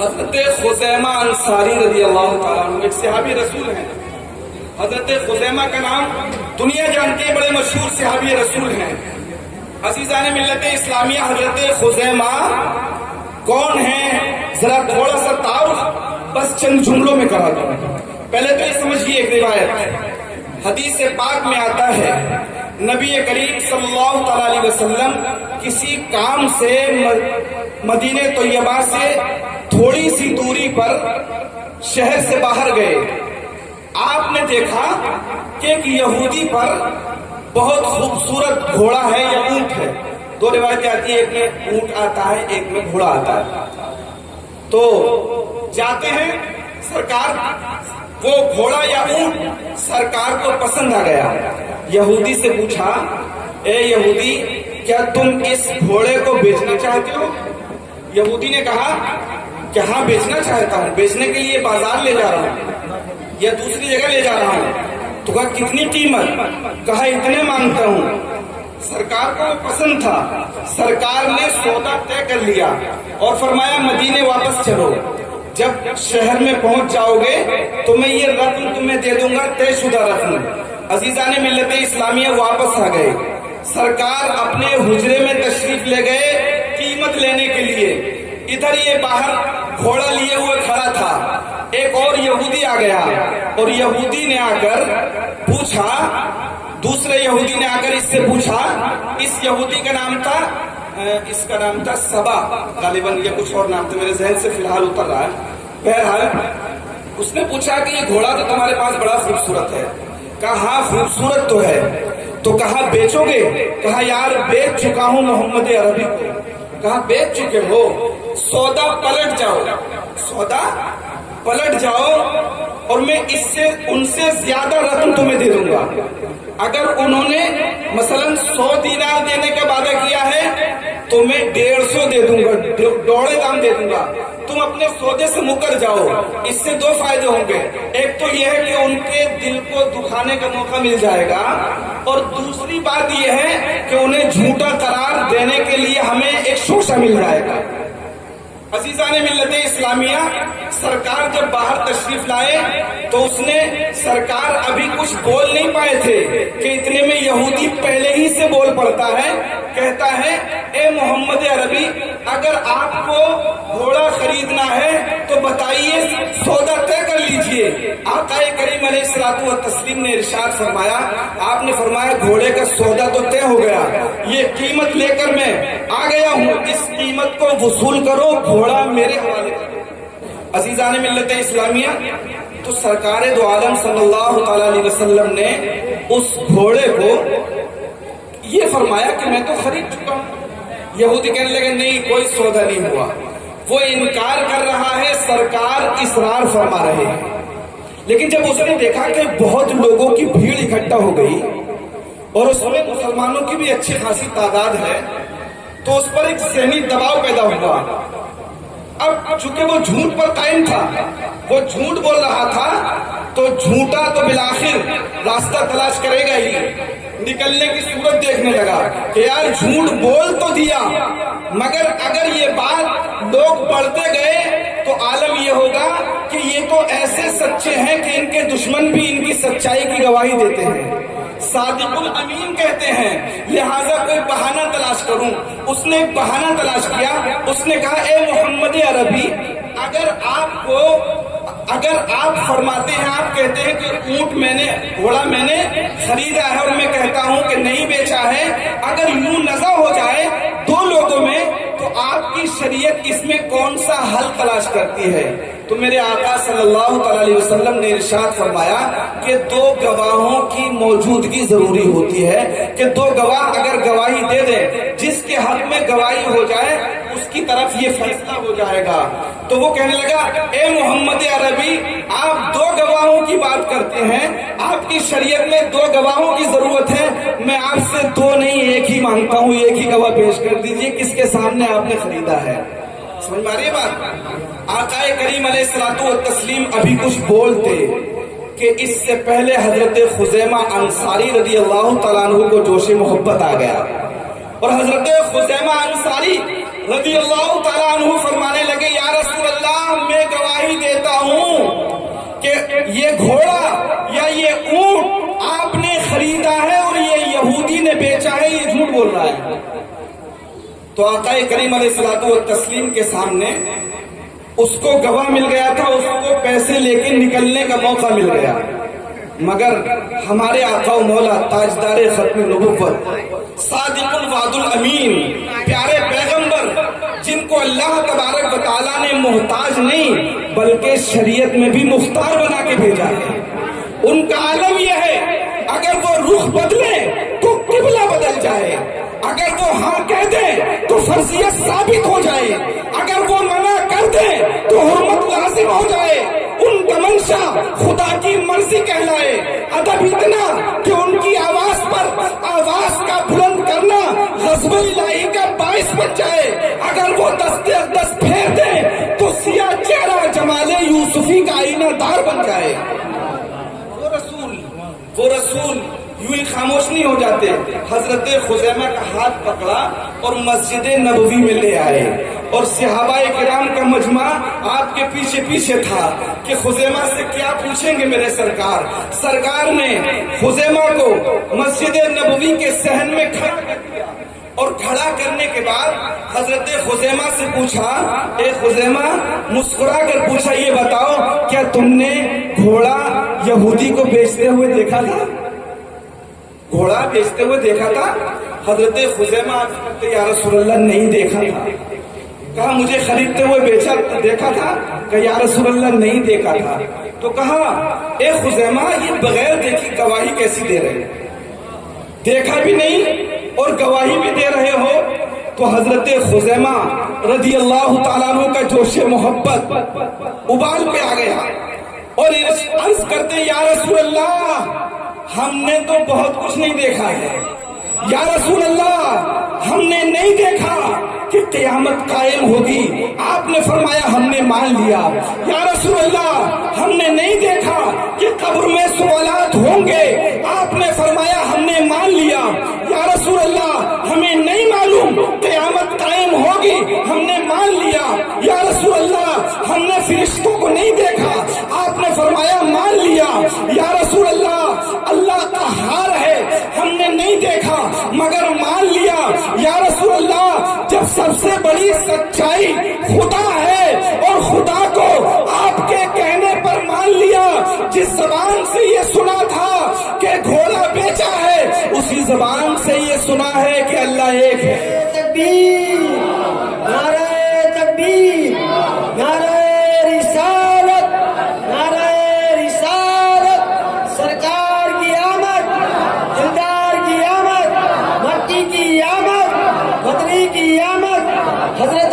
حضرت خزیمہ انصاری رضی اللہ تعالیٰ عنہ ایک صحابی رسول ہیں. حضرت خزیمہ کا نام دنیا جانتی ہے، بڑے مشہور صحابی رسول ہیں. عزیزان ملت اسلامیہ، حضرت خزیمہ کون ہیں ذرا تھوڑا سا تعارف بس چند جملوں میں کرا دوں. پہلے تو یہ سمجھیے، ایک روایت حدیث پاک میں آتا ہے نبی کریم صلی اللہ تعالی علیہ وسلم کسی کام سے مدینہ طیبہ سے تھوڑی سی دوری پر شہر سے باہر گئے. آپ نے دیکھا کہ ایک یہودی پر بہت خوبصورت گھوڑا ہے یا اونٹ ہے. دو روایتیں آتی ہیں، ایک میں اونٹ آتا ہے ایک میں گھوڑا آتا ہے. تو جاتے ہیں، سرکار وہ گھوڑا یا اونٹ سرکار کو پسند آ گیا. یہودی سے پوچھا، اے یہودی کیا تم اس گھوڑے کو بیچنا چاہتے ہو؟ یہودی نے کہا کہ ہاں بیچنا چاہتا ہوں، بیچنے کے لیے بازار لے جا رہا ہوں یا دوسری جگہ لے جا رہا ہوں. تو کہا کتنی قیمت؟ کہا اتنے مانگتا ہوں. سرکار کو پسند تھا، سرکار نے سودا طے کر لیا اور فرمایا مدینے واپس چلو، جب شہر میں پہنچ جاؤ گے تو میں یہ رقم تمہیں دے دوں گا، طے شدہ رقم. عزیزان ملت اسلامیہ واپس آ گئے. سرکار اپنے حجرے میں تشریف لے گئے قیمت لینے کے لیے. ادھر یہ باہر گھوڑا لیے ہوئے کھڑا تھا. ایک اور یہودی آ گیا اور یہودی نے آ کر پوچھا، دوسرے یہودی نے آ کر اس سے پوچھا، اس یہودی کا نام تھا اس کا نام تھا سبا، غالباً یہ کچھ اور نام تھا، میرے ذہن سے فی الحال اتر رہا ہے. بہرحال اس نے پوچھا کہ یہ گھوڑا تو تمہارے پاس بڑا خوبصورت ہے. کہا ہاں خوبصورت تو ہے. تو کہا بیچو گے؟ کہا یار بیچ چکا ہوں محمد عربی کو. کہا بیچ چکے ہو؟ سودا پلٹ جاؤ، سودا پلٹ جاؤ اور میں اس سے ان سے زیادہ رقم تمہیں دے دوں گا. اگر انہوں نے مثلا 100 دینار دینے کا وعدہ کیا ہے تو میں 150 دے دوں گا، دوڑے دام دے دوں گا. تم اپنے سودے سے مکر جاؤ. اس سے دو فائدے ہوں گے، ایک تو یہ ہے کہ ان کے دل کو دکھانے کا موقع مل جائے گا، اور دوسری بات یہ ہے کہ انہیں جھوٹا قرار دینے کے لیے ہمیں ایک شوشہ مل جائے گا. عزیزان ملت اسلامیہ، سرکار جب باہر تشریف لائے تو اس نے سرکار ابھی کچھ بول نہیں پائے تھے کہ اتنے میں یہودی پہلے ہی سے بول پڑتا ہے. کہتا ہے اے محمد عربی، اگر آپ کو گھوڑا خریدنا ہے تو بتائیے، سودا طے کر لیجئے. آقا کریم علیہ الصلوۃ والتسلیم نے ارشاد فرمایا، آپ نے فرمایا گھوڑے کا سودا تو طے ہو گیا، یہ قیمت لے کر میں آ گیا ہوں، اس قیمت کو وصول کرو، گھوڑا میرے حوالے کرو. عزیزان ملت اسلامیہ، تو سرکار دو عالم صلی اللہ تعالی علیہ وسلم نے اس گھوڑے کو یہ فرمایا کہ میں تو خرید چکا ہوں. یہودی کہنے لگے نہیں، کوئی سودا نہیں ہوا. وہ انکار کر رہا ہے، سرکار اصرار فرما رہے ہیں. لیکن جب اس نے دیکھا کہ بہت لوگوں کی بھیڑ اکٹھا ہو گئی اور اس میں مسلمانوں کی بھی اچھی خاصی تعداد ہے، تو اس پر ایک ذہنی دباؤ پیدا ہوا. اب چونکہ وہ جھوٹ پر قائم تھا، وہ جھوٹ بول رہا تھا، تو جھوٹا تو بالآخر راستہ تلاش کرے گا ہی. نکلنے کی صورت دیکھنے لگا کہ یار جھوٹ بول تو دیا، مگر اگر یہ بات لوگ بڑھتے گئے تو عالم یہ ہوگا کہ یہ تو ایسے سچے ہیں کہ ان کے دشمن بھی ان کی سچائی کی گواہی دیتے ہیں، صادق الامین کہتے ہیں، لہذا کوئی بہانہ تلاش کروں. اس نے ایک بہانہ تلاش کیا. اس نے کہا اے محمد عربی، اگر آپ فرماتے ہیں، آپ کہتے ہیں کہ اونٹ گھوڑا میں نے خریدا ہے اور میں کہتا ہوں کہ نہیں بیچا ہے، اگر یوں نزع ہو جائے دو لوگوں میں تو آپ کی شریعت اس میں کون سا حل تلاش کرتی ہے؟ تو میرے آقا صلی اللہ تعالی علیہ وسلم نے ارشاد فرمایا کہ دو گواہوں کی موجودگی ضروری ہوتی ہے، کہ دو گواہ اگر گواہی دے دیں، جس کے حق میں گواہی ہو جائے اس کی طرف یہ فیصلہ ہو جائے گا. تو وہ کہنے لگا اے محمد عربی، آپ دو گواہوں کی بات کرتے ہیں، آپ کی شریعت میں دو گواہوں کی ضرورت ہے، میں آپ سے دو نہیں ایک ہی مانگتا ہوں، ایک ہی گواہ پیش کر دیجئے کس کے سامنے آپ نے خریدا ہے. سمجھ میں آ رہی ہے بات؟ آقا کریم علیہ الصلوۃ والتسلیم ابھی کچھ بولتے کہ اس سے پہلے حضرت خزیمہ انصاری رضی اللہ تعالیٰ عنہ کو جوش محبت آ گیا، اور حضرت خزیمہ انصاری رضی اللہ تعالیٰ عنہ فرمانے لگے یا رسول اللہ، یہ گھوڑا یا یہ اونٹ آپ نے خریدا ہے اور یہ یہودی نے بیچا ہے، یہ جھوٹ بول رہا ہے۔ تو آقا کریم علیہ الصلوۃ والتسلیم کے سامنے اس کو گواہ مل گیا تھا، اس کو پیسے لے کے نکلنے کا موقع مل گیا، مگر ہمارے آقا و مولا تاجدار ختم نبوت، صادق الوعد الامین، پیارے پیغمبر جن کو اللہ تبارک و تعالیٰ نے محتاج نہیں بلکہ شریعت میں بھی مختار بنا کے بھیجا ہے، ان کا عالم یہ ہے اگر وہ رخ بدلے تو قبلہ بدل جائے، اگر وہ ہاں کہہ دے تو فرضیت ثابت ہو جائے، اگر وہ منع کر دے تو حرمت لازم ہو جائے، ان کا منشا خدا کی مرضی کہلائے۔ ادب اتنا کہ ان کی آواز پر آواز کا بلند کرنا غضب الہی کا باعث بن جائے، اگر وہ دست اقدس پھیر دے تو سیاہ چہرہ جمال یوسفی کا آئینہ دار بن جائے۔ وہ رسول یوں ہی خاموش نہیں ہو جاتے، حضرت خزیمہ کا ہاتھ پکڑا اور مسجد نبوی میں لے آئے، اور صحابہ کرام کا مجمع آپ کے پیچھے پیچھے تھا کہ خزیمہ سے کیا پوچھیں گے میرے سرکار۔ سرکار نے خزیمہ کو مسجد نبوی کے صحن میں کھڑا کر دیا، اور کھڑا کرنے کے بعد حضرت خزیمہ سے پوچھا، اے خزیمہ، مسکرا کر پوچھا، یہ بتاؤ کیا تم نے گھوڑا یہودی کو بیچتے ہوئے دیکھا تھا؟ گھوڑا بیچتے ہوئے دیکھا تھا؟ حضرت خزیمہ آپ کہتے یا رسول اللہ نہیں دیکھا تھا۔ کہا مجھے خریدتے ہوئے دیکھا تھا؟ کہ یا رسول اللہ نہیں دیکھا تھا۔ تو کہا اے خزیمہ یہ بغیر دیکھی گواہی کیسی دے رہے، دیکھا بھی نہیں اور گواہی بھی دے رہے ہو؟ تو حضرت خزیمہ رضی اللہ تعالیٰ عنہ کا جوش محبت ابال پہ آ گیا اور عرض کرتے یا رسول اللہ ہم نے تو بہت کچھ نہیں دیکھا ہے، یا رسول اللہ ہم نے نہیں دیکھا کہ قیامت قائم ہوگی، آپ نے فرمایا ہم نے مان لیا۔ یا رسول اللہ ہم نے نہیں دیکھا کہ قبر میں سوالات ہوں گے، آپ نے فرمایا ہم نے مان لیا۔ یا رسول اللہ ہمیں نہیں معلوم قیامت قائم ہوگی، ہم نے مان لیا۔ یا رسول اللہ ہم نے فرشتوں کو نہیں دیکھا، آپ نے فرمایا مان لیا۔ یا رسول اللہ اللہ کا ہار ہے، ہم نے نہیں دیکھا مگر مان لیا۔ یا رسول اللہ جب سب سے بڑی سچائی خدا ہے اور خدا کو آپ کے کہنے پر مان لیا، جس زبان سے یہ سنا تھا کہ گھوڑا بیچا ہے اسی زبان سے یہ سنا ہے کہ اللہ ایک ہے۔ تکبیر، نعرہ تکبیر، نعرہ رسالت، نعرہ رسالت، سرکار کی آمد، دلدار کی آمد، مکی کی آمد، مدنی کی آمد، حضرت